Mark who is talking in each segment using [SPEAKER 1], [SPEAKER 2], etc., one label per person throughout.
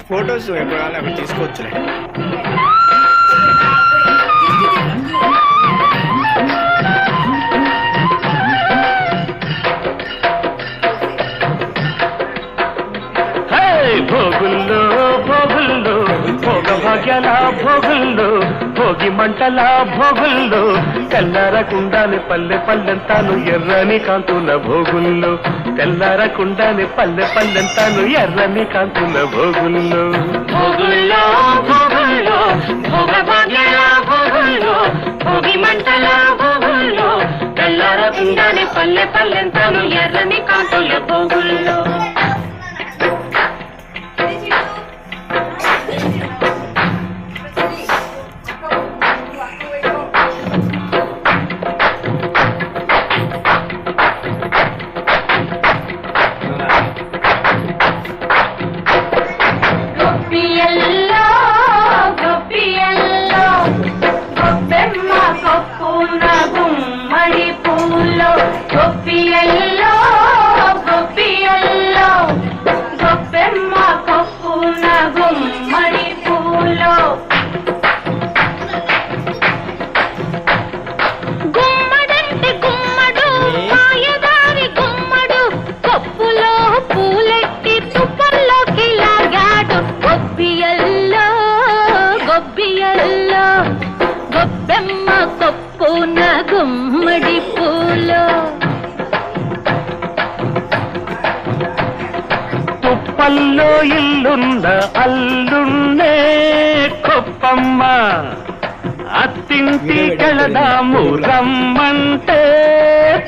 [SPEAKER 1] Photos ఎప్పుడు కావాలి అక్కడ తీసుకోవచ్చులే.
[SPEAKER 2] భోగుల్లో భోగుల్లో భోగ భాగ్యాల భోగుల్లో భోగి మంటల భోగుల్లో తెల్లారకుండానే పల్లె పల్లెంతాను ఎర్రని కాంతుల భోగుల్లో తెల్లారకుండానే పల్లె పల్లెంతాను ఎర్రని కాంతుల భోగుల్లో
[SPEAKER 3] భోగుల్లో భోగుల్లో భోగ భాగ్యాల భోగుల్లో భోగి మంటల భోగుల్లో తెల్లారకుండానే పల్లె పల్లెంతాను ఎర్రని కాంతుల భోగుల్లో.
[SPEAKER 2] తుప్పల్లో ఇల్లున్న అల్లున్నే కొప్పమ్మ అత్తింటి కెళదాము రమ్మంటే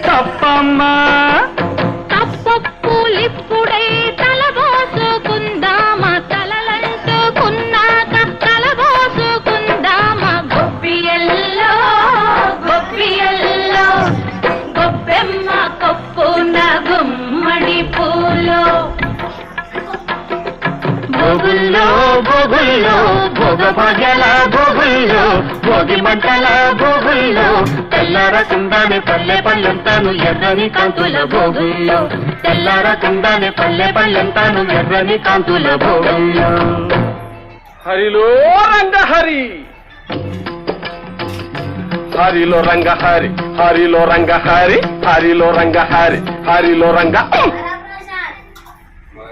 [SPEAKER 2] తప్పమ్మ.
[SPEAKER 3] తప్పప్పులిప్పుడే తలబోసుకుందామా తలలంటుకున్నాక తలబోసుకుందామా గొప్పియల్లో గొప్పియల్లో గొప్పెమ్మ కొప్పున గుమ్మడి పూలో.
[SPEAKER 2] భోగుల్లో భోగుల్లో భోగ భాగ్యాల భోగుల్లో భోగి మంటల భోగుల్లో తెల్లారకుండానే పల్లె పల్లెంతాను ఎర్రని కాంతుల భోగుల్లో తెల్లారకుండానే పల్లె పల్లెంతాను ఎర్రని కాంతుల భోగుల్లో.
[SPEAKER 4] హరిలో రంగహరి హరిలో రంగహరి హరిలో రంగహరి హరిలో రంగహరి హరిలో రంగ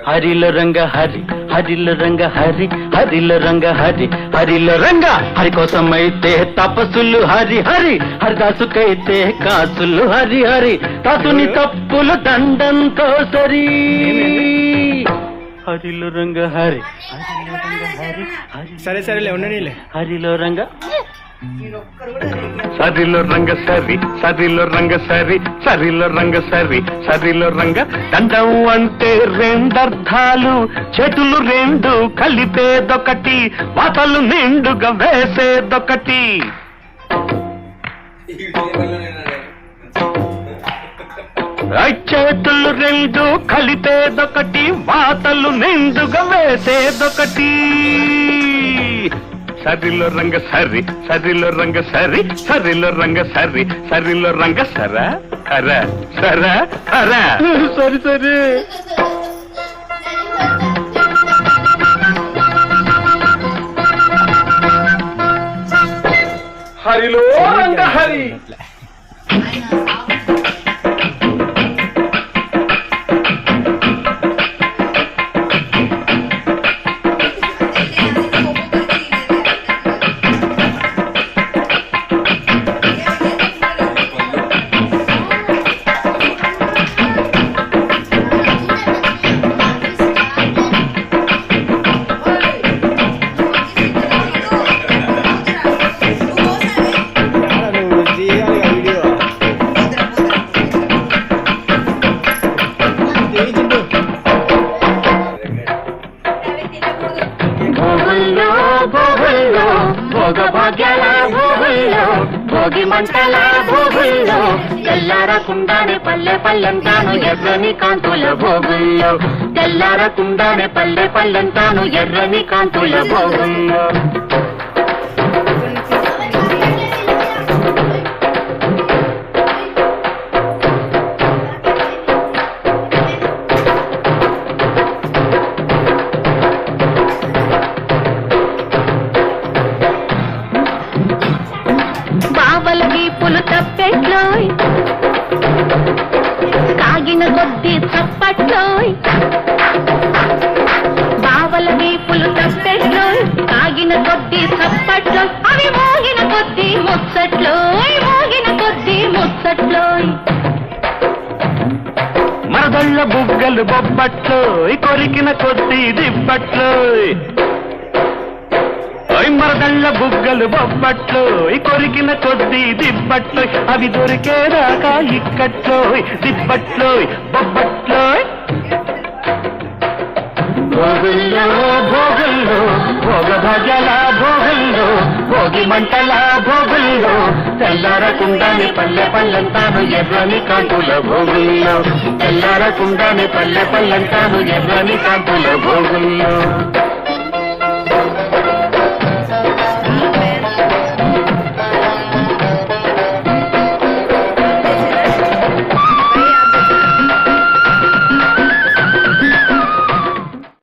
[SPEAKER 2] హరిల రంగ హరి హరిల రంగ హరి హరిల రంగ హరి హరిల రంగ హరి కోసమైతే తపస్సులు హరి హరి హరిదాసుకైతే కాసులు హరి హరి తాసుని తప్పులు దండంతో సరి హరిల రంగ హరి హరిల రంగ హరి
[SPEAKER 1] సరే సరేలే ఉండనీలే.
[SPEAKER 2] హరిలో రంగ సరిలో రంగ సరి సరిలో రంగ సరి సరిలో రంగ సరి సరిలో రంగ దండం అంటే రెండర్థాలు చేతులు రెండు కలిపేదొకటి వాతలు నిండుగా వేసేదొకటి. చేతులు రెండు కలిపేదొకటి వాతలు నిండుగా వేసేదొకటి. సరిలో రంగ సరి సరిలో రంగ సరి సరిలో రంగ సరి సరిలో రంగ సర హర సర హర సరి సరి.
[SPEAKER 4] హరిలో రంగహరి
[SPEAKER 3] భోగ భాగ్యాల భోగుల్లో భోగి మంటల భోగుల్లో తెల్లారకుండానే పల్లె పల్లెంతాను ఎర్రని కాంతుల భోగుల్లో తెల్లారకుండానే పల్లె పల్లెంతాను ఎర్రని కాంతుల భోగుల్లో. తప్పెట్లోయ్ కాగిన కొద్ది చప్పట్లోయ్ బావల వీపులు తప్పెట్లోయ్ కాగిన కొద్ది చప్పట్లోయ్ అవి మోగిన కొద్ది ముచ్చట్లోయ్ మోగిన కొద్ది ముచ్చట్లోయ్
[SPEAKER 2] మరదళ్ళ బుగ్గలు బొబ్బట్లు కొరికిన కొద్ది దిబ్బట్లు మరదళ్ళ బుగ్గలు బొబ్బట్లు కొరికిన కొద్ది దిబ్బట్లు అవి దొరికేదాకా ఇక్కట్లో దిబ్బట్లు బొబ్బట్లు భోగుల్లో భోగుల్లో భోగ భజల భోగుల్లో భోగి మంటల భోగుల్లో తెల్లారకుండానే పల్లె పల్లెంతాను ఎర్రని కాంతుల భోగుల్లో తెల్లారకుండానే పల్లె పల్లెంతాను ఎర్రని కాంతుల భోగుల్లో